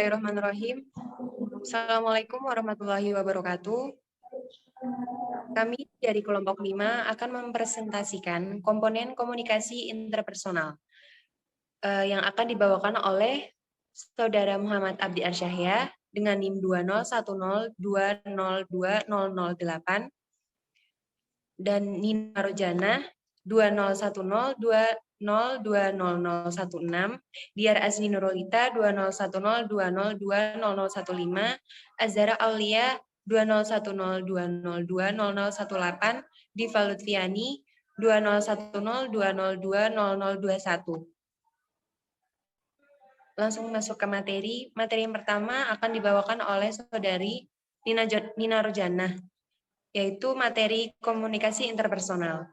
Bismillahirrahmanirrahim. Assalamualaikum warahmatullahi wabarakatuh. Kami dari kelompok 5 akan mempresentasikan komponen komunikasi interpersonal yang akan dibawakan oleh Saudara Muhammad Abdi Arsyahya dengan NIM 20102020008 dan Nina Rojana 2010202016, Diar Azni Nurulita 2010202015, Azhara Aulia 2010202018, Diva Lutfiani 2010202021. Langsung masuk ke materi. Materi yang pertama akan dibawakan oleh Saudari Nina Rojana, yaitu materi komunikasi interpersonal.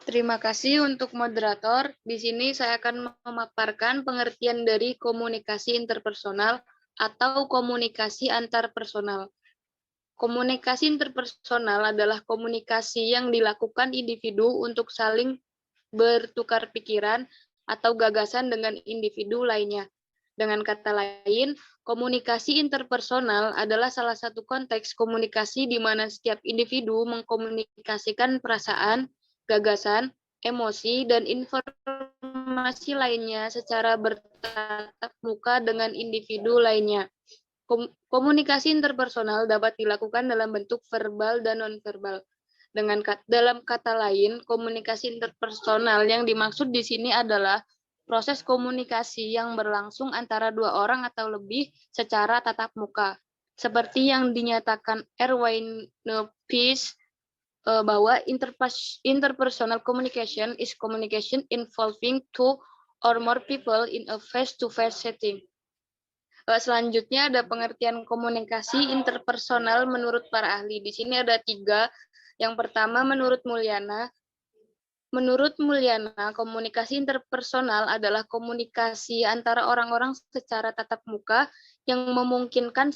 Terima kasih untuk moderator. Di sini saya akan memaparkan pengertian dari komunikasi interpersonal atau komunikasi antarpersonal. Komunikasi interpersonal adalah komunikasi yang dilakukan individu untuk saling bertukar pikiran atau gagasan dengan individu lainnya. Dengan kata lain, komunikasi interpersonal adalah salah satu konteks komunikasi di mana setiap individu mengkomunikasikan perasaan, gagasan, emosi, dan informasi lainnya secara bertatap muka dengan individu lainnya. Komunikasi interpersonal dapat dilakukan dalam bentuk verbal dan nonverbal. Dalam kata lain, komunikasi interpersonal yang dimaksud di sini adalah proses komunikasi yang berlangsung antara dua orang atau lebih secara tatap muka. Seperti yang dinyatakan Erwin Pease, bahwa interpersonal communication is communication involving two or more people in a face-to-face setting. Selanjutnya ada pengertian komunikasi interpersonal menurut para ahli. Di sini ada 3. Yang pertama menurut Mulyana. Menurut Mulyana, komunikasi interpersonal adalah komunikasi antara orang-orang secara tatap muka yang memungkinkan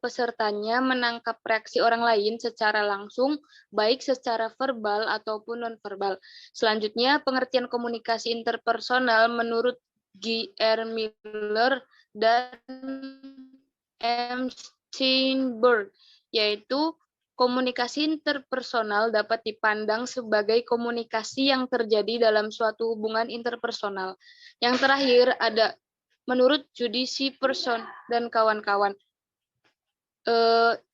pesertanya menangkap reaksi orang lain secara langsung, baik secara verbal ataupun nonverbal. Selanjutnya, pengertian komunikasi interpersonal menurut G.R. Miller dan M. Steinberg, yaitu komunikasi interpersonal dapat dipandang sebagai komunikasi yang terjadi dalam suatu hubungan interpersonal. Yang terakhir ada menurut Judy C. Person dan kawan-kawan,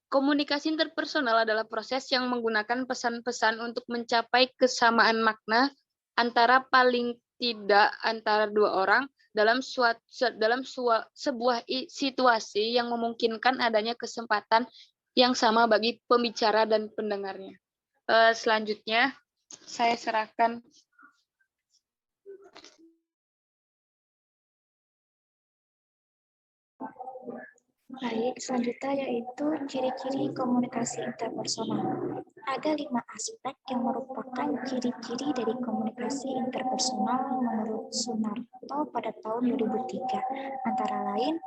komunikasi interpersonal adalah proses yang menggunakan pesan-pesan untuk mencapai kesamaan makna antara paling tidak antara dua orang dalam sebuah situasi yang memungkinkan adanya kesempatan yang sama bagi pembicara dan pendengarnya. Selanjutnya, saya serahkan. Baik, selanjutnya yaitu ciri-ciri komunikasi interpersonal. Ada 5 aspek yang merupakan ciri-ciri dari komunikasi interpersonal menurut Sunarto pada tahun 2003. Antara lain,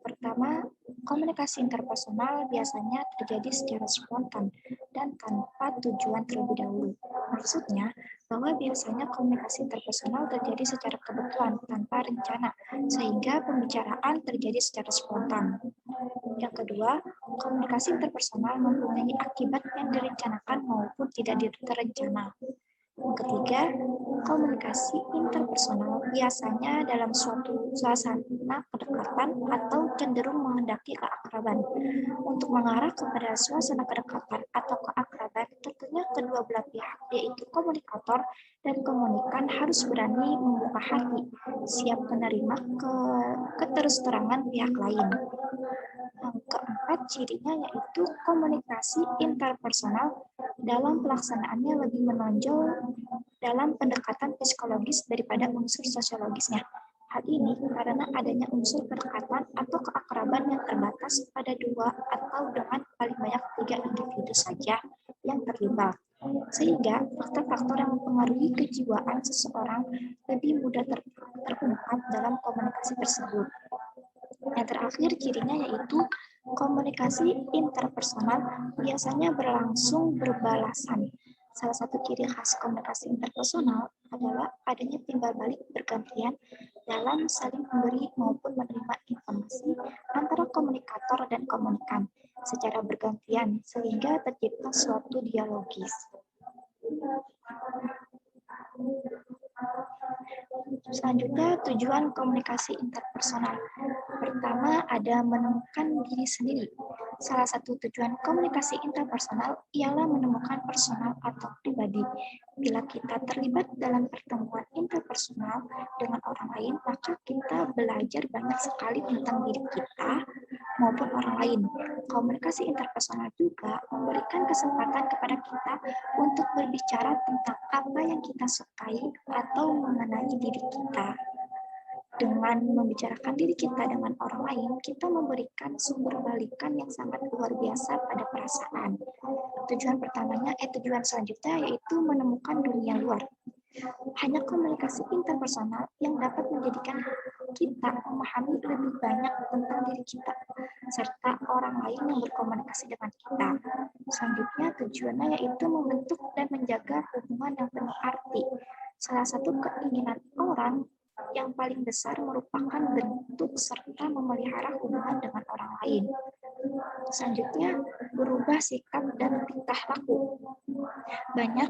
pertama, komunikasi interpersonal biasanya terjadi secara spontan dan tanpa tujuan terlebih dahulu. Maksudnya, bahwa biasanya komunikasi interpersonal terjadi secara kebetulan tanpa rencana, sehingga pembicaraan terjadi secara spontan. Yang kedua, komunikasi interpersonal mempunyai akibat yang direncanakan maupun tidak terencana. Yang ketiga, komunikasi interpersonal biasanya dalam suatu suasana kedekatan atau cenderung menghendaki keakraban. Untuk mengarah kepada suasana kedekatan atau keakraban, tentunya kedua belah pihak, yaitu komunikator dan komunikan, harus berani membuka hati, siap menerima keterus-terangan pihak lain. Yang keempat, cirinya yaitu komunikasi interpersonal dalam pelaksanaannya lebih menonjol dalam pendekatan psikologis daripada unsur sosiologisnya. Hal ini karena adanya unsur kedekatan atau keakraban yang terbatas pada 2 atau dengan paling banyak 3 individu saja yang terlibat. Sehingga faktor-faktor yang mempengaruhi kejiwaan seseorang lebih mudah terungkap dalam komunikasi tersebut. Yang terakhir cirinya yaitu komunikasi interpersonal biasanya berlangsung berbalasan Salah satu ciri khas komunikasi interpersonal adalah adanya timbal balik bergantian dalam saling memberi maupun menerima informasi antara komunikator dan komunikan secara bergantian sehingga tercipta suatu dialogis. Selanjutnya, tujuan komunikasi interpersonal. Pertama, ada menemukan diri sendiri. Salah satu tujuan komunikasi interpersonal ialah menemukan personal atau pribadi. Bila kita terlibat dalam pertemuan interpersonal dengan orang lain, maka kita belajar banyak sekali tentang diri kita maupun orang lain. Komunikasi interpersonal juga memberikan kesempatan kepada kita untuk berbicara tentang apa yang kita sukai atau mengenai diri kita. Dengan membicarakan diri kita dengan orang lain, kita memberikan sumber balikan yang sangat luar biasa pada perasaan. Tujuan selanjutnya yaitu menemukan dunia luar. Hanya komunikasi interpersonal yang dapat menjadikan kita memahami lebih banyak tentang diri kita, serta orang lain yang berkomunikasi dengan kita. Selanjutnya, tujuannya yaitu membentuk dan menjaga hubungan yang penuh arti. Salah satu keinginan orang yang paling besar merupakan bentuk serta memelihara hubungan dengan orang lain. Selanjutnya, berubah sikap dan tingkah laku. Banyak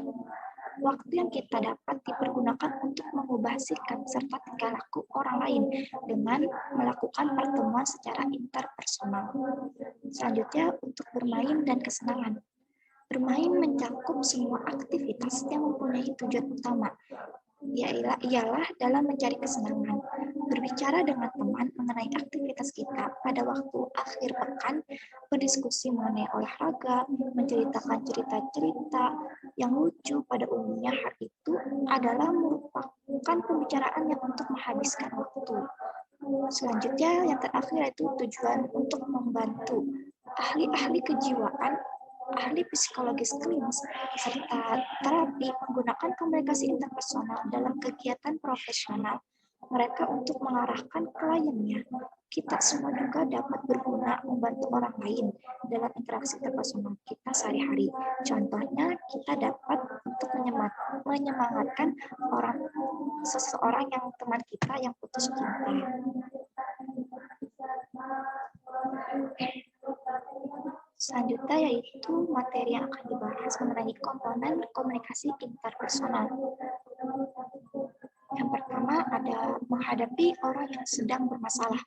waktu yang kita dapat dipergunakan untuk mengubah sikap serta tingkah laku orang lain dengan melakukan pertemuan secara interpersonal. Selanjutnya, untuk bermain dan kesenangan. Bermain mencakup semua aktivitas yang mempunyai tujuan utama, ialah dalam mencari kesenangan. Berbicara dengan teman mengenai aktivitas kita pada waktu akhir pekan, berdiskusi mengenai olahraga, menceritakan cerita-cerita yang lucu pada umumnya, hal itu adalah merupakan pembicaraan yang untuk menghabiskan waktu. Selanjutnya, yang terakhir yaitu tujuan untuk membantu. Ahli-ahli kejiwaan, ahli psikologis klinis, serta terapi menggunakan komunikasi interpersonal dalam kegiatan profesional mereka untuk mengarahkan kliennya. Kita semua juga dapat berguna membantu orang lain dalam interaksi interpersonal kita sehari-hari. Contohnya, kita dapat untuk menyemangatkan seseorang yang teman kita yang putus cinta. Selanjutnya yaitu materi yang akan dibahas mengenai komponen komunikasi interpersonal. Yang pertama ada menghadapi orang yang sedang bermasalah.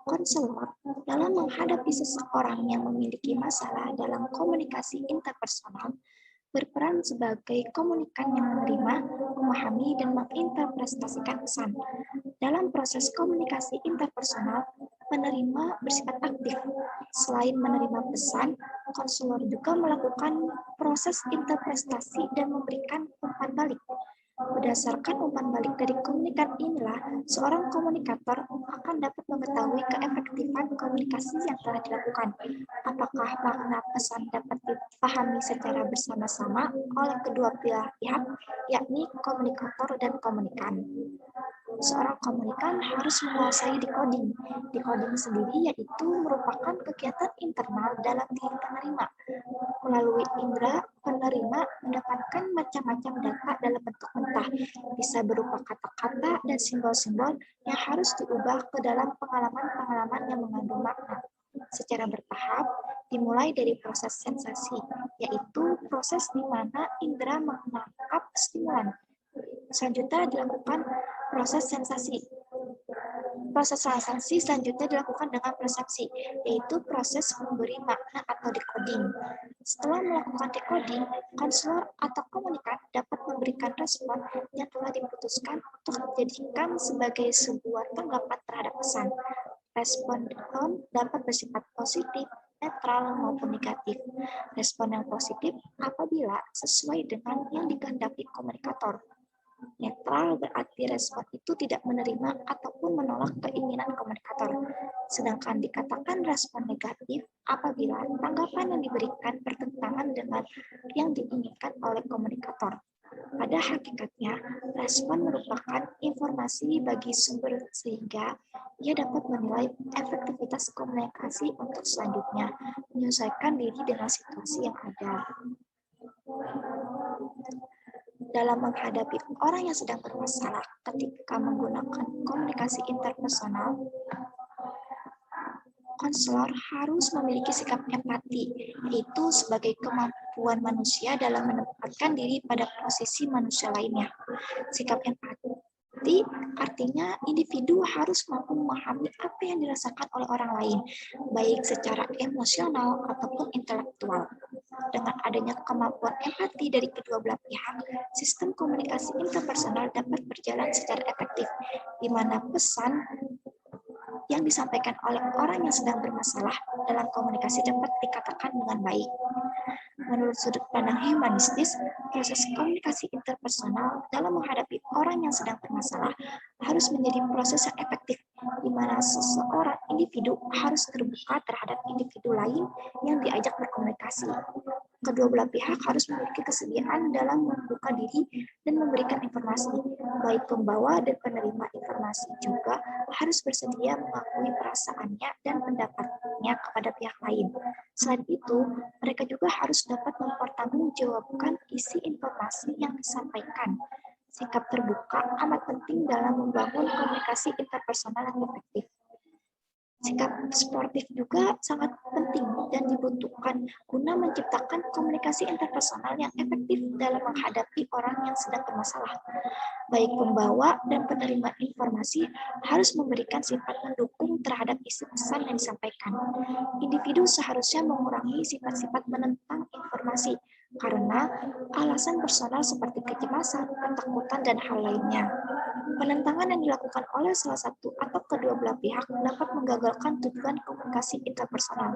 Konselor dalam menghadapi seseorang yang memiliki masalah dalam komunikasi interpersonal berperan sebagai komunikan yang menerima, memahami, dan menginterpretasikan pesan. Dalam proses komunikasi interpersonal, penerima bersifat aktif. Selain menerima pesan, konselor juga melakukan proses interpretasi dan memberikan umpan balik. Berdasarkan umpan balik dari komunikan inilah, seorang komunikator akan dapat mengetahui keefektifan komunikasi yang telah dilakukan. Apakah makna pesan dapat dipahami secara bersama-sama oleh kedua pihak, yakni komunikator dan komunikan. Seorang komunikan harus menguasai decoding. Decoding sendiri yaitu merupakan kegiatan internal dalam diri penerima. Melalui indera, penerima mendapatkan macam-macam data dalam bentuk mentah, bisa berupa kata-kata dan simbol-simbol yang harus diubah ke dalam pengalaman-pengalaman yang mengandung makna. Secara bertahap, dimulai dari proses sensasi, yaitu proses di mana indera menangkap stimulan. Selanjutnya dilakukan proses sensasi. Proses sensasi selanjutnya dilakukan dengan persepsi, yaitu proses memberi makna atau decoding. Setelah melakukan decoding, konselor atau komunikan dapat memberikan respon yang telah diputuskan untuk dijadikan sebagai sebuah tanggapan terhadap pesan. Respon dapat bersifat positif, netral, maupun negatif. Respon yang positif apabila sesuai dengan yang dikehendaki komunikator. Netral berarti respon itu tidak menerima ataupun menolak keinginan komunikator. Sedangkan dikatakan respon negatif apabila tanggapan yang diberikan bertentangan dengan yang diinginkan oleh komunikator. Pada hakikatnya, respon merupakan informasi bagi sumber sehingga ia dapat menilai efektivitas komunikasi untuk selanjutnya, menyesuaikan diri dengan situasi yang ada. dalam menghadapi orang yang sedang bermasalah ketika menggunakan komunikasi interpersonal, konselor harus memiliki sikap empati, yaitu sebagai kemampuan manusia dalam menempatkan diri pada posisi manusia lainnya. Sikap empati artinya individu harus mampu memahami apa yang dirasakan oleh orang lain, baik secara emosional ataupun intelektual. Dengan adanya kemampuan empati dari kedua belah pihak, sistem komunikasi interpersonal dapat berjalan secara efektif, di mana pesan yang disampaikan oleh orang yang sedang bermasalah dalam komunikasi dapat dikatakan dengan baik. Menurut sudut pandang humanistis, proses komunikasi interpersonal dalam menghadapi orang yang sedang bermasalah harus menjadi proses yang efektif, di mana seseorang individu harus terbuka terhadap individu lain yang diajak berkomunikasi. Kedua belah pihak harus memiliki kesediaan dalam membuka diri dan memberikan informasi. Baik pembawa dan penerima informasi juga harus bersedia mengakui perasaannya dan pendapatnya kepada pihak lain. Selain itu, mereka juga harus dapat mempertanggungjawabkan isi informasi yang disampaikan. Sikap terbuka amat penting dalam membangun komunikasi interpersonal yang efektif. Sikap sportif juga sangat penting dan dibutuhkan guna menciptakan komunikasi interpersonal yang efektif dalam menghadapi orang yang sedang bermasalah. Baik pembawa dan penerima informasi harus memberikan sifat mendukung terhadap isi pesan yang disampaikan. Individu seharusnya mengurangi sifat-sifat menentang informasi karena alasan personal seperti kecemasan, ketakutan, dan hal lainnya. Penentangan yang dilakukan oleh salah satu atau kedua belah pihak dapat menggagalkan tujuan komunikasi interpersonal.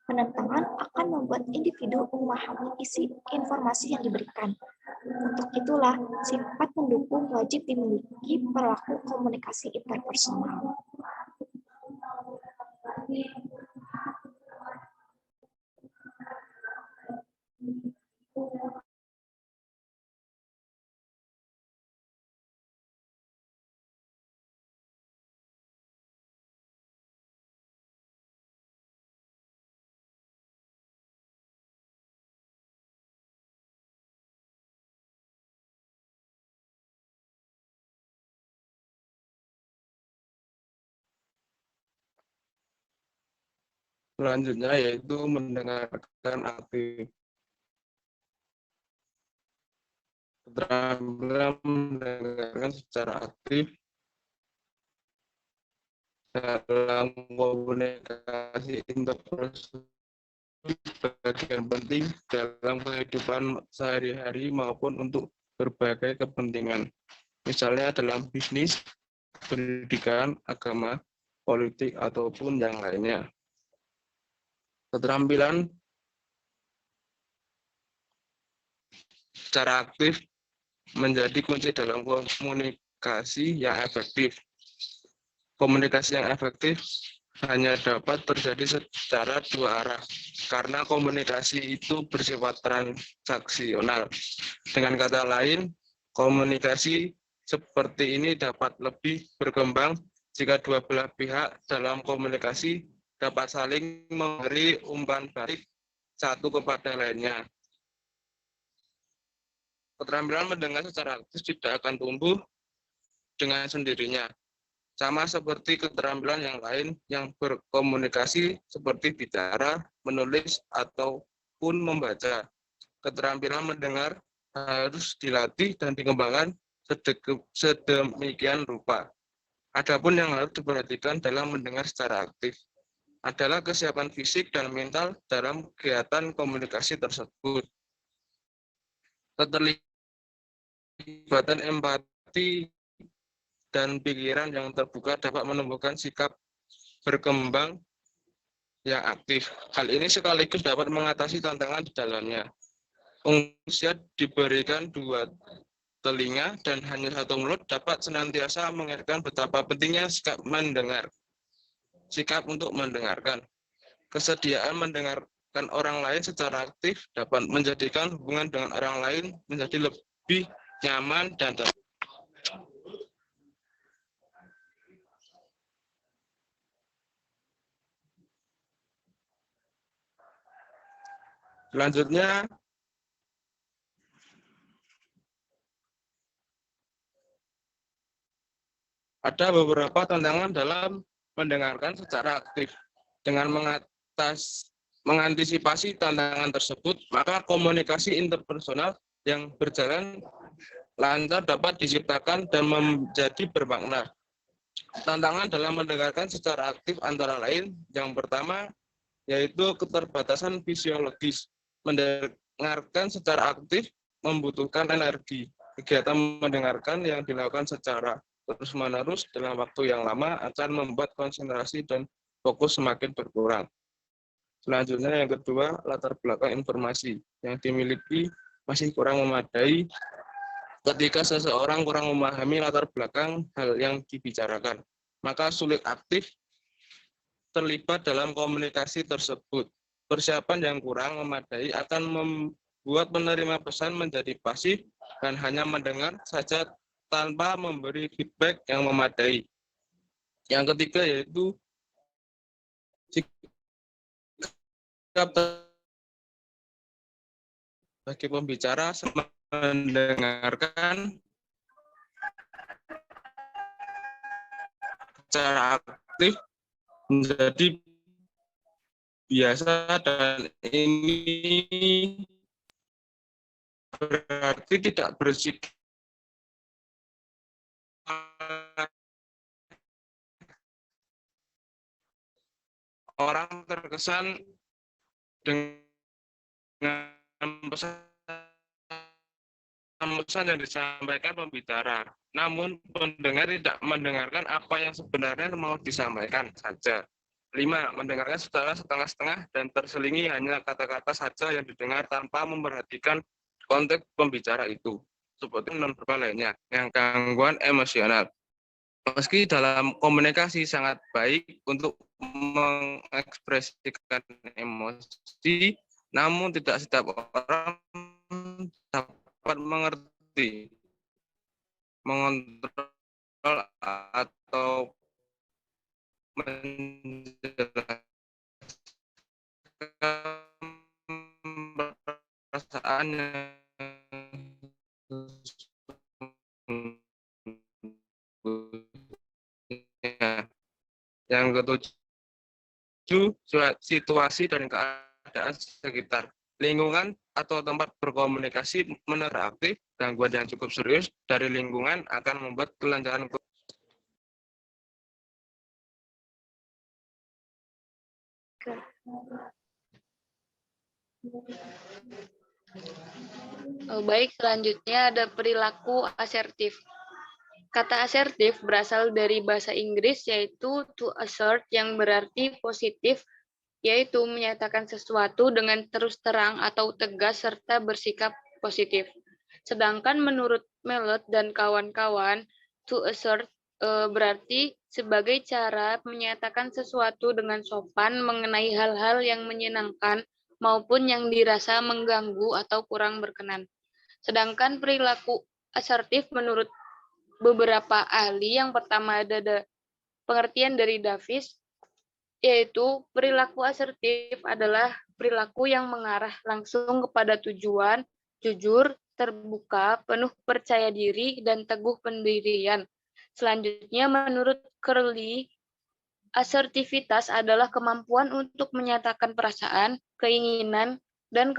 Penentangan akan membuat individu memahami isi informasi yang diberikan. Untuk itulah, sifat mendukung wajib dimiliki pelaku komunikasi interpersonal. Selanjutnya yaitu mendengarkan aktif. Keterampilan mendengarkan secara aktif dalam komunikasi interpersonal bagian penting dalam kehidupan sehari-hari maupun untuk berbagai kepentingan. Misalnya dalam bisnis, pendidikan, agama, politik, ataupun yang lainnya. Keterampilan secara aktif menjadi kunci dalam komunikasi yang efektif. Komunikasi yang efektif hanya dapat terjadi secara dua arah, karena komunikasi itu bersifat transaksional. Dengan kata lain, komunikasi seperti ini dapat lebih berkembang jika dua belah pihak dalam komunikasi dapat saling memberi umpan balik satu kepada lainnya. Keterampilan mendengar secara aktif tidak akan tumbuh dengan sendirinya. Sama seperti keterampilan yang lain yang berkomunikasi seperti bicara, menulis, ataupun membaca. Keterampilan mendengar harus dilatih dan dikembangkan sedemikian rupa. Adapun yang harus diperhatikan dalam mendengar secara aktif adalah kesiapan fisik dan mental dalam kegiatan komunikasi tersebut. Keterlibatan empati dan pikiran yang terbuka dapat menumbuhkan sikap berkembang yang aktif. Hal ini sekaligus dapat mengatasi tantangan di dalamnya. Manusia diberikan dua telinga dan hanya satu mulut dapat senantiasa mengingatkan betapa pentingnya sikap mendengar. Sikap untuk mendengarkan. Kesediaan mendengarkan orang lain secara aktif dapat menjadikan hubungan dengan orang lain menjadi lebih nyaman dan terbuka. Selanjutnya, Ada beberapa tantangan dalam mendengarkan secara aktif. Dengan mengantisipasi tantangan tersebut, maka komunikasi interpersonal yang berjalan lancar dapat diciptakan dan menjadi bermakna. Tantangan dalam mendengarkan secara aktif antara lain, yang pertama yaitu keterbatasan fisiologis. Mendengarkan secara aktif membutuhkan energi. Kegiatan mendengarkan yang dilakukan secara terus-menerus dalam waktu yang lama akan membuat konsentrasi dan fokus semakin berkurang. Selanjutnya yang kedua, latar belakang informasi yang dimiliki masih kurang memadai ketika seseorang kurang memahami latar belakang hal yang dibicarakan, maka sulit aktif terlibat dalam komunikasi tersebut. Persiapan yang kurang memadai akan membuat penerima pesan menjadi pasif dan hanya mendengar saja tanpa memberi feedback yang memadai. Yang ketiga yaitu sikap bagi pembicara mendengarkan secara aktif menjadi biasa, dan ini berarti tidak bersikap orang terkesan dengan pesan yang disampaikan pembicara. Namun pendengar tidak mendengarkan apa yang sebenarnya mau disampaikan saja. 5. Mendengarkan secara setengah-setengah dan terselingi hanya kata-kata saja yang didengar tanpa memperhatikan konteks pembicara itu. Seperti non-verbal lainnya, yang gangguan emosional. Meski dalam komunikasi sangat baik untuk mengekspresikan emosi, namun tidak setiap orang dapat mengerti, mengontrol, atau menjelaskan perasaan yang ketujuh, situasi dan keadaan sekitar. Lingkungan atau tempat berkomunikasi aktif, gangguan yang cukup serius dari lingkungan akan membuat kelancaran. Baik, selanjutnya ada perilaku asertif. Kata asertif berasal dari bahasa Inggris yaitu to assert yang berarti positif, yaitu menyatakan sesuatu dengan terus terang atau tegas serta bersikap positif. Sedangkan menurut Mellot dan kawan-kawan, to assert berarti sebagai cara menyatakan sesuatu dengan sopan mengenai hal-hal yang menyenangkan maupun yang dirasa mengganggu atau kurang berkenan. Sedangkan perilaku asertif menurut beberapa ahli, yang pertama ada pengertian dari Davis, yaitu perilaku asertif adalah perilaku yang mengarah langsung kepada tujuan, jujur, terbuka, penuh percaya diri, dan teguh pendirian. Selanjutnya, menurut Curley, asertivitas adalah kemampuan untuk menyatakan perasaan, keinginan, dan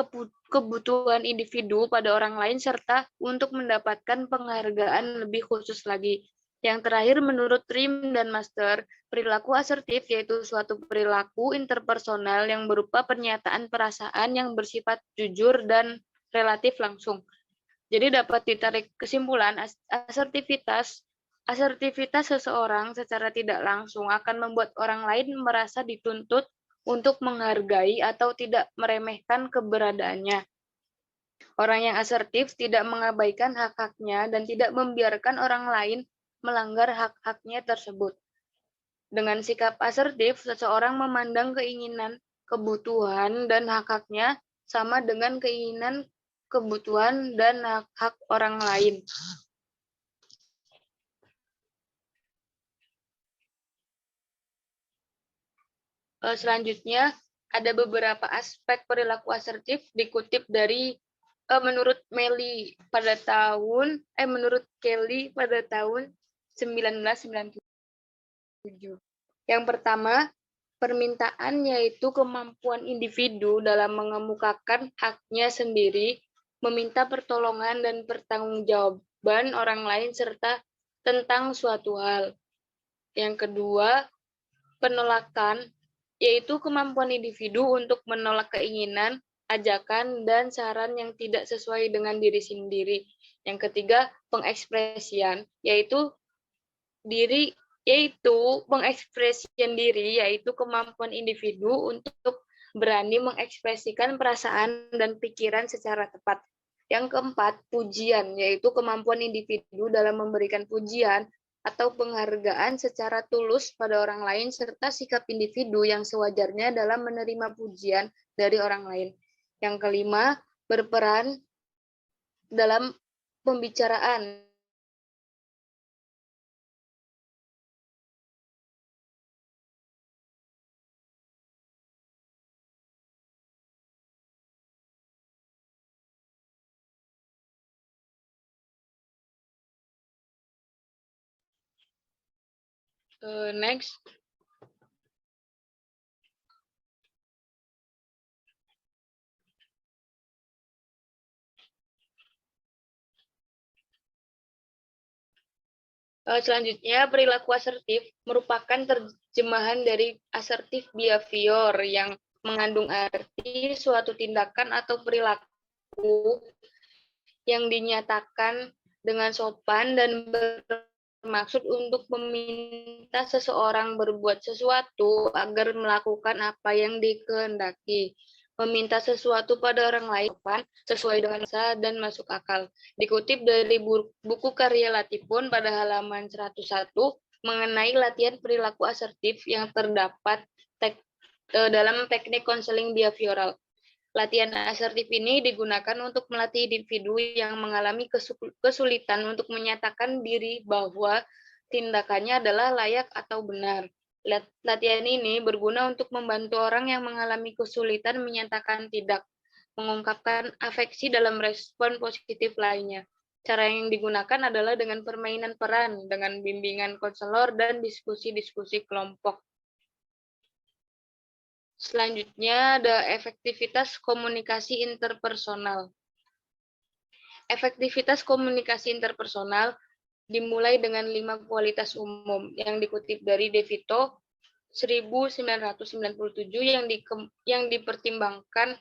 kebutuhan individu pada orang lain serta untuk mendapatkan penghargaan lebih khusus lagi. Yang terakhir, menurut Trim dan Master, perilaku asertif yaitu suatu perilaku interpersonal yang berupa pernyataan perasaan yang bersifat jujur dan relatif langsung. Jadi dapat ditarik kesimpulan, asertivitas seseorang secara tidak langsung akan membuat orang lain merasa dituntut untuk menghargai atau tidak meremehkan keberadaannya. Orang yang asertif tidak mengabaikan hak-haknya dan tidak membiarkan orang lain melanggar hak-haknya tersebut. Dengan sikap asertif, seseorang memandang keinginan, kebutuhan, dan hak-haknya sama dengan keinginan, kebutuhan, dan hak-hak orang lain. Selanjutnya, ada beberapa aspek perilaku asertif dikutip dari menurut Kelly pada tahun 1997. Yang pertama, permintaan yaitu kemampuan individu dalam mengemukakan haknya sendiri, meminta pertolongan dan pertanggungjawaban orang lain serta tentang suatu hal. Yang kedua, penolakan yaitu kemampuan individu untuk menolak keinginan, ajakan, dan saran yang tidak sesuai dengan diri sendiri. Yang ketiga, pengekspresian yaitu mengekspresikan diri yaitu kemampuan individu untuk berani mengekspresikan perasaan dan pikiran secara tepat. Yang keempat, pujian yaitu kemampuan individu dalam memberikan pujian atau penghargaan secara tulus pada orang lain serta sikap individu yang sewajarnya dalam menerima pujian dari orang lain. Yang kelima, berperan dalam pembicaraan next. Selanjutnya, perilaku asertif merupakan terjemahan dari assertive behavior yang mengandung arti suatu tindakan atau perilaku yang dinyatakan dengan sopan dan bermaksud untuk meminta seseorang berbuat sesuatu agar melakukan apa yang dikehendaki. Meminta sesuatu pada orang lain sesuai dengan rasa dan masuk akal. Dikutip dari buku karya Latipun pada halaman 101 mengenai latihan perilaku asertif yang terdapat dalam teknik konseling behavioral. Latihan asertif ini digunakan untuk melatih individu yang mengalami kesulitan untuk menyatakan diri bahwa tindakannya adalah layak atau benar. Latihan ini berguna untuk membantu orang yang mengalami kesulitan menyatakan tidak, mengungkapkan afeksi dalam respon positif lainnya. Cara yang digunakan adalah dengan permainan peran, dengan bimbingan konselor, dan diskusi-diskusi kelompok. Selanjutnya ada efektivitas komunikasi interpersonal. Efektivitas komunikasi interpersonal dimulai dengan 5 kualitas umum yang dikutip dari DeVito 1997 yang dipertimbangkan,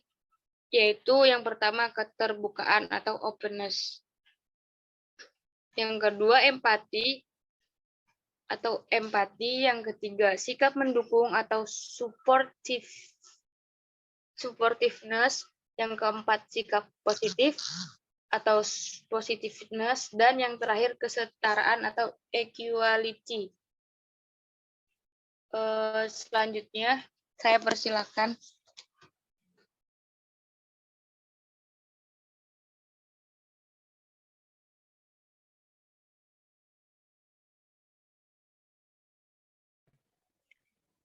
yaitu yang pertama keterbukaan atau openness. Yang kedua empati, yang ketiga sikap mendukung atau supportiveness, yang keempat sikap positif atau positiveness, dan yang terakhir kesetaraan atau equality. Selanjutnya saya persilakan.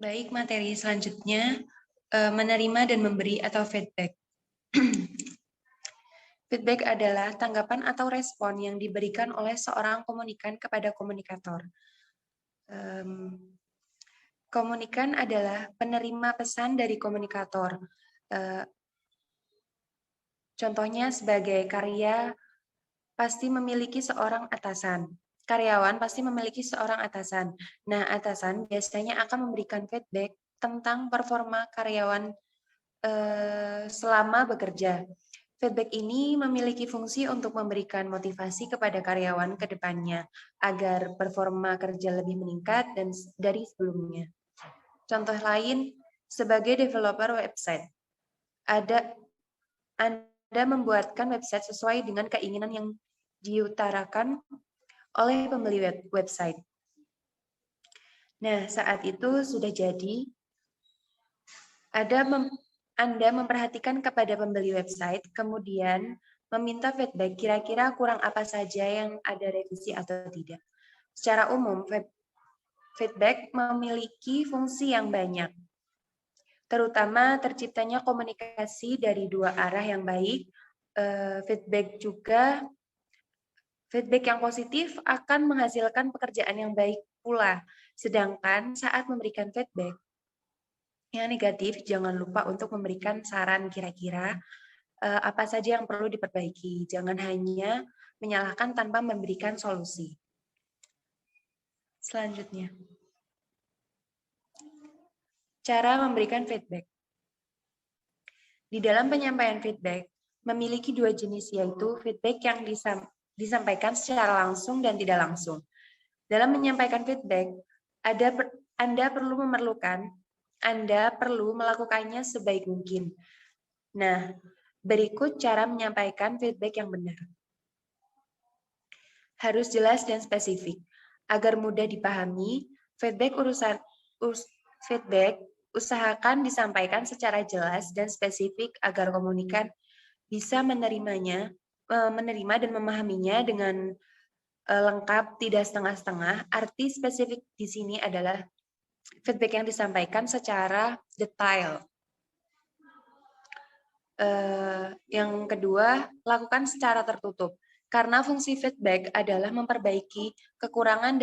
Baik, materi selanjutnya menerima dan memberi atau feedback. Feedback adalah tanggapan atau respon yang diberikan oleh seorang komunikan kepada komunikator. Komunikan adalah penerima pesan dari komunikator. Contohnya sebagai karyawan pasti memiliki seorang atasan. Nah, atasan biasanya akan memberikan feedback tentang performa karyawan selama bekerja. Feedback ini memiliki fungsi untuk memberikan motivasi kepada karyawan ke depannya agar performa kerja lebih meningkat dari sebelumnya. Contoh lain, sebagai developer website, Anda membuatkan website sesuai dengan keinginan yang diutarakan oleh pembeli website. Nah, saat itu sudah jadi, Anda memperhatikan kepada pembeli website, kemudian meminta feedback kira-kira kurang apa saja yang ada revisi atau tidak. Secara umum, feedback memiliki fungsi yang banyak, terutama terciptanya komunikasi dari dua arah yang baik. Feedback yang positif akan menghasilkan pekerjaan yang baik pula. Sedangkan saat memberikan feedback yang negatif, jangan lupa untuk memberikan saran kira-kira apa saja yang perlu diperbaiki. Jangan hanya menyalahkan tanpa memberikan solusi. Selanjutnya, cara memberikan feedback. Di dalam penyampaian feedback, memiliki dua jenis, yaitu feedback yang disampaikan secara langsung dan tidak langsung. Dalam menyampaikan feedback, Anda perlu melakukannya sebaik mungkin. Nah, berikut cara menyampaikan feedback yang benar. Harus jelas dan spesifik. Agar mudah dipahami, feedback usahakan disampaikan secara jelas dan spesifik agar komunikan bisa menerima dan memahaminya dengan lengkap, tidak setengah-setengah. Arti spesifik di sini adalah feedback yang disampaikan secara detail. Yang kedua, lakukan secara tertutup. Karena fungsi feedback adalah memperbaiki kekurangan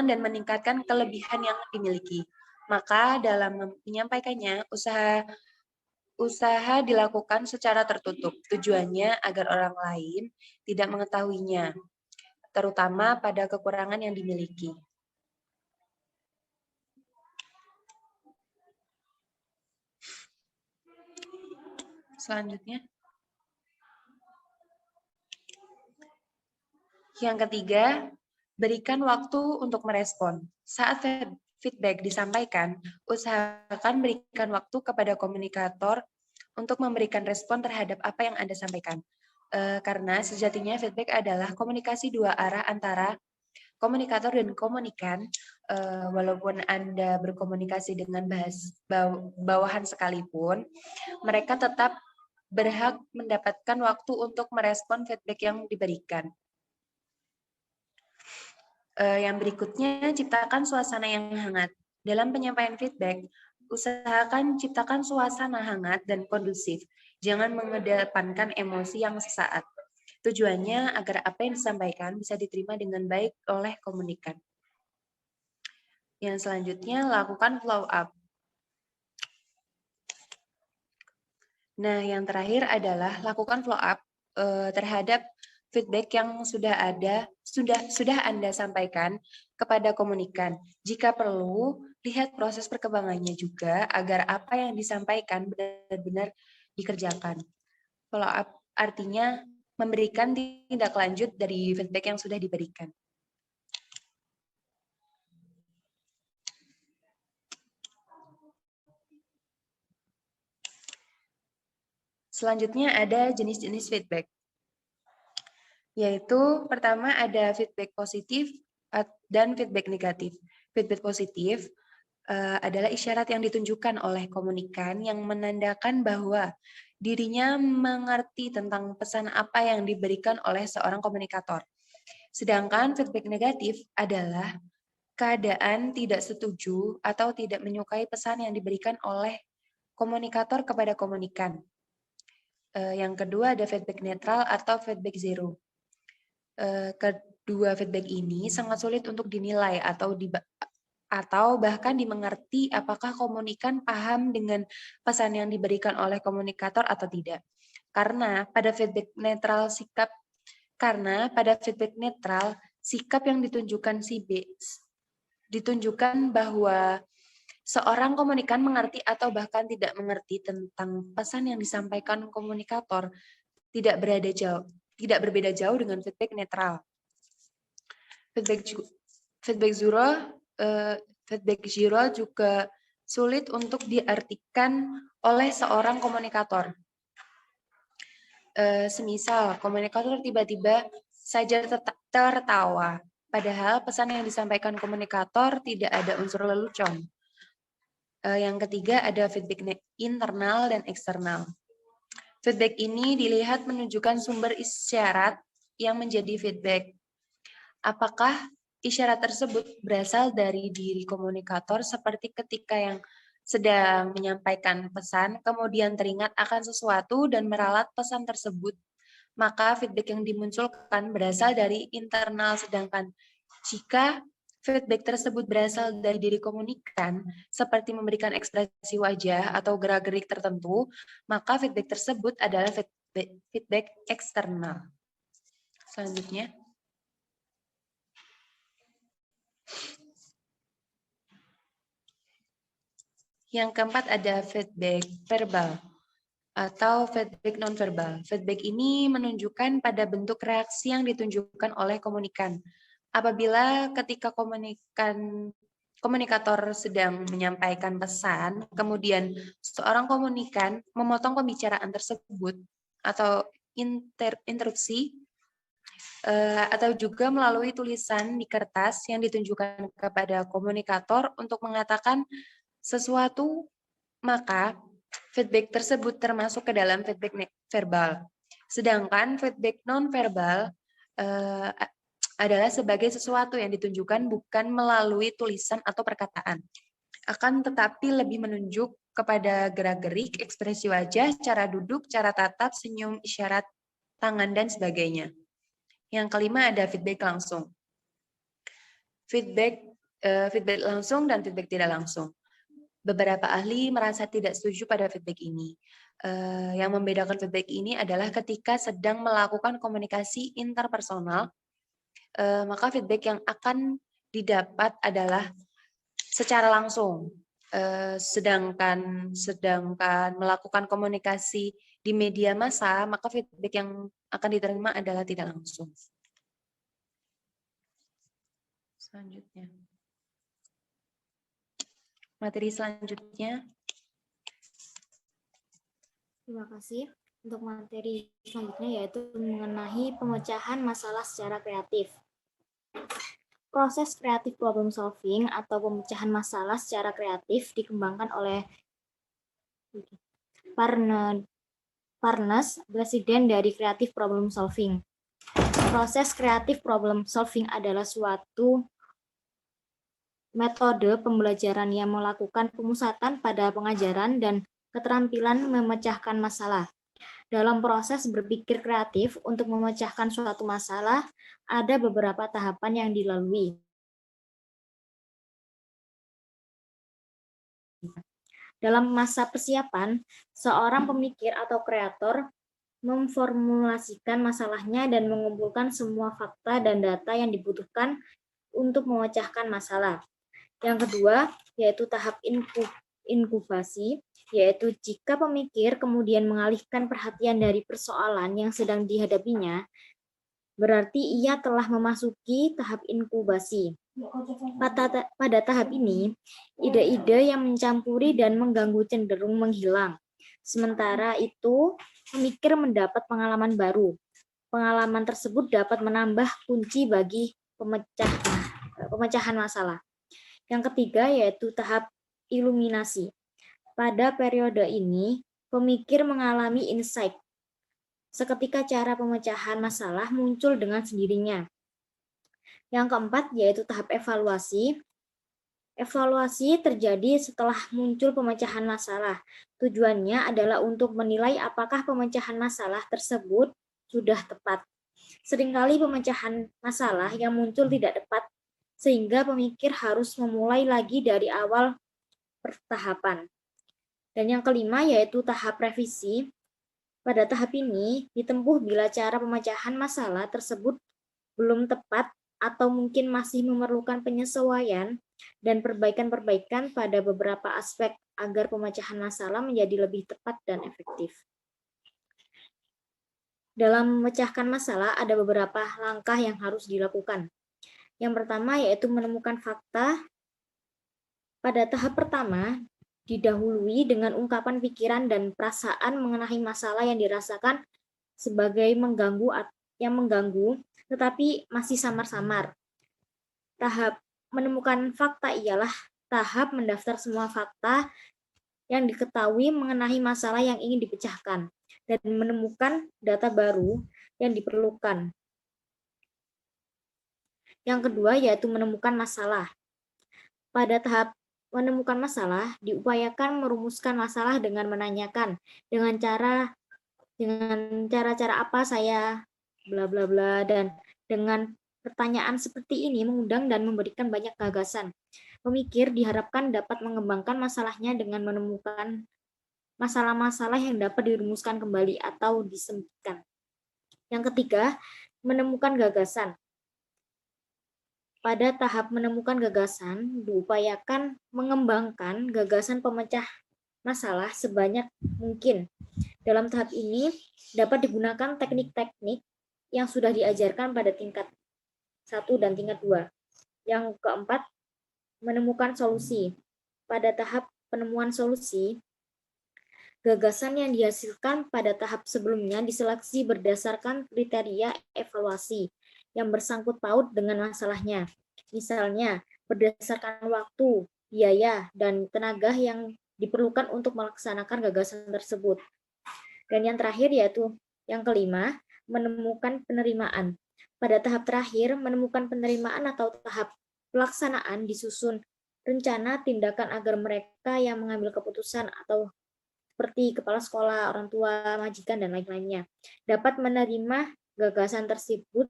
dan meningkatkan kelebihan yang dimiliki. Maka dalam menyampaikannya, usaha dilakukan secara tertutup. Tujuannya agar orang lain tidak mengetahuinya, terutama pada kekurangan yang dimiliki. Selanjutnya, yang ketiga, berikan waktu untuk merespon. Saat feedback disampaikan, usahakan berikan waktu kepada komunikator untuk memberikan respon terhadap apa yang Anda sampaikan. Karena sejatinya feedback adalah komunikasi dua arah antara komunikator dan komunikan. Walaupun Anda berkomunikasi dengan bawahan sekalipun, mereka tetap berhak mendapatkan waktu untuk merespon feedback yang diberikan. Yang berikutnya, ciptakan suasana yang hangat. Dalam penyampaian feedback, usahakan ciptakan suasana hangat dan kondusif. Jangan mengedepankan emosi yang sesaat. Tujuannya agar apa yang disampaikan bisa diterima dengan baik oleh komunikan. Yang selanjutnya, lakukan follow up. Nah, yang terakhir adalah lakukan follow up terhadap feedback yang sudah Anda sampaikan kepada komunikan. Jika perlu, lihat proses perkembangannya juga agar apa yang disampaikan benar-benar dikerjakan. Follow up artinya memberikan tindak lanjut dari feedback yang sudah diberikan. Selanjutnya ada jenis-jenis feedback. Yaitu pertama ada feedback positif dan feedback negatif. Feedback positif adalah isyarat yang ditunjukkan oleh komunikan yang menandakan bahwa dirinya mengerti tentang pesan apa yang diberikan oleh seorang komunikator. Sedangkan feedback negatif adalah keadaan tidak setuju atau tidak menyukai pesan yang diberikan oleh komunikator kepada komunikan. Yang kedua ada feedback netral atau feedback zero. Kedua feedback ini sangat sulit untuk dinilai atau bahkan dimengerti apakah komunikan paham dengan pesan yang diberikan oleh komunikator atau tidak. Karena pada feedback netral sikap yang ditunjukkan bahwa seorang komunikan mengerti atau bahkan tidak mengerti tentang pesan yang disampaikan komunikator tidak berbeda jauh dengan feedback netral. Feedback zero juga sulit untuk diartikan oleh seorang komunikator. Semisal komunikator tiba-tiba saja tertawa, padahal pesan yang disampaikan komunikator tidak ada unsur lelucon. Yang ketiga ada feedback internal dan eksternal. Feedback ini dilihat menunjukkan sumber isyarat yang menjadi feedback. Apakah isyarat tersebut berasal dari diri komunikator seperti ketika yang sedang menyampaikan pesan, kemudian teringat akan sesuatu dan meralat pesan tersebut maka feedback yang dimunculkan berasal dari internal, sedangkan jika feedback tersebut berasal dari diri komunikan, seperti memberikan ekspresi wajah atau gerak-gerik tertentu, maka feedback tersebut adalah feedback eksternal. Selanjutnya. Yang keempat ada feedback verbal atau feedback nonverbal. Feedback ini menunjukkan pada bentuk reaksi yang ditunjukkan oleh komunikan. Apabila ketika komunikator sedang menyampaikan pesan, kemudian seorang komunikan memotong pembicaraan tersebut atau interupsi, atau juga melalui tulisan di kertas yang ditunjukkan kepada komunikator untuk mengatakan sesuatu, maka feedback tersebut termasuk ke dalam feedback verbal. Sedangkan feedback non-verbal adalah sebagai sesuatu yang ditunjukkan bukan melalui tulisan atau perkataan. Akan tetapi lebih menunjuk kepada gerak-gerik, ekspresi wajah, cara duduk, cara tatap, senyum, isyarat tangan, dan sebagainya. Yang kelima ada feedback langsung. Feedback langsung dan feedback tidak langsung. Beberapa ahli merasa tidak setuju pada feedback ini. Yang membedakan feedback ini adalah ketika sedang melakukan komunikasi interpersonal, maka feedback yang akan didapat adalah secara langsung. Sedangkan melakukan komunikasi di media massa, maka feedback yang akan diterima adalah tidak langsung. Selanjutnya. Materi selanjutnya. Terima kasih. Untuk materi selanjutnya yaitu mengenai pemecahan masalah secara kreatif. Proses kreatif problem solving atau pemecahan masalah secara kreatif dikembangkan oleh Parnes, presiden dari Creative Problem Solving. Proses kreatif problem solving adalah suatu metode pembelajaran yang melakukan pemusatan pada pengajaran dan keterampilan memecahkan masalah. Dalam proses berpikir kreatif untuk memecahkan suatu masalah, ada beberapa tahapan yang dilalui. Dalam masa persiapan, seorang pemikir atau kreator memformulasikan masalahnya dan mengumpulkan semua fakta dan data yang dibutuhkan untuk memecahkan masalah. Yang kedua, yaitu tahap inkubasi, yaitu jika pemikir kemudian mengalihkan perhatian dari persoalan yang sedang dihadapinya, berarti ia telah memasuki tahap inkubasi. Pada tahap ini, ide-ide yang mencampuri dan mengganggu cenderung menghilang. Sementara itu, pemikir mendapat pengalaman baru. Pengalaman tersebut dapat menambah kunci bagi pemecahan masalah. Yang ketiga yaitu tahap iluminasi. Pada periode ini, pemikir mengalami insight. Seketika cara pemecahan masalah muncul dengan sendirinya. Yang keempat yaitu tahap evaluasi. Evaluasi terjadi setelah muncul pemecahan masalah. Tujuannya adalah untuk menilai apakah pemecahan masalah tersebut sudah tepat. Seringkali pemecahan masalah yang muncul tidak tepat, sehingga pemikir harus memulai lagi dari awal pertahapan. Dan yang kelima yaitu tahap revisi. Pada tahap ini ditempuh bila cara pemecahan masalah tersebut belum tepat atau mungkin masih memerlukan penyesuaian dan perbaikan-perbaikan pada beberapa aspek agar pemecahan masalah menjadi lebih tepat dan efektif. Dalam memecahkan masalah ada beberapa langkah yang harus dilakukan. Yang pertama yaitu menemukan fakta. Pada tahap pertama, didahului dengan ungkapan pikiran dan perasaan mengenai masalah yang dirasakan sebagai mengganggu, tetapi masih samar-samar. Tahap menemukan fakta ialah tahap mendaftar semua fakta yang diketahui mengenai masalah yang ingin dipecahkan dan menemukan data baru yang diperlukan. Yang kedua yaitu menemukan masalah. Pada tahap menemukan masalah, diupayakan merumuskan masalah dengan menanyakan dengan cara Dengan cara-cara apa saya bla bla bla, dan dengan pertanyaan seperti ini mengundang dan memberikan banyak gagasan. Pemikir diharapkan dapat mengembangkan masalahnya dengan menemukan masalah-masalah yang dapat dirumuskan kembali atau disempitkan. Yang ketiga, menemukan gagasan. Pada tahap menemukan gagasan, diupayakan mengembangkan gagasan pemecah masalah sebanyak mungkin. Dalam tahap ini, dapat digunakan teknik-teknik yang sudah diajarkan pada tingkat 1 dan tingkat 2. Yang keempat, menemukan solusi. Pada tahap penemuan solusi, gagasan yang dihasilkan pada tahap sebelumnya diseleksi berdasarkan kriteria evaluasi yang bersangkut paut dengan masalahnya. Misalnya, berdasarkan waktu, biaya, dan tenaga yang diperlukan untuk melaksanakan gagasan tersebut. Dan yang terakhir yaitu yang kelima, menemukan penerimaan. Pada tahap terakhir, menemukan penerimaan atau tahap pelaksanaan disusun rencana tindakan agar mereka yang mengambil keputusan atau seperti kepala sekolah, orang tua, majikan, dan lain-lainnya dapat menerima gagasan tersebut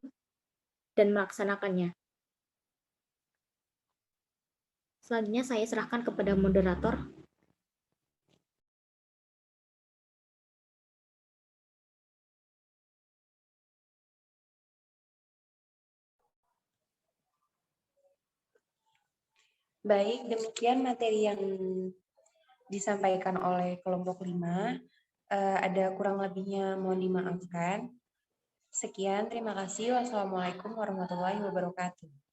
dan melaksanakannya. Selanjutnya saya serahkan kepada moderator. Baik, demikian materi yang disampaikan oleh kelompok 5. Ada kurang lebihnya mohon dimaafkan. Sekian, terima kasih. Wassalamualaikum warahmatullahi wabarakatuh.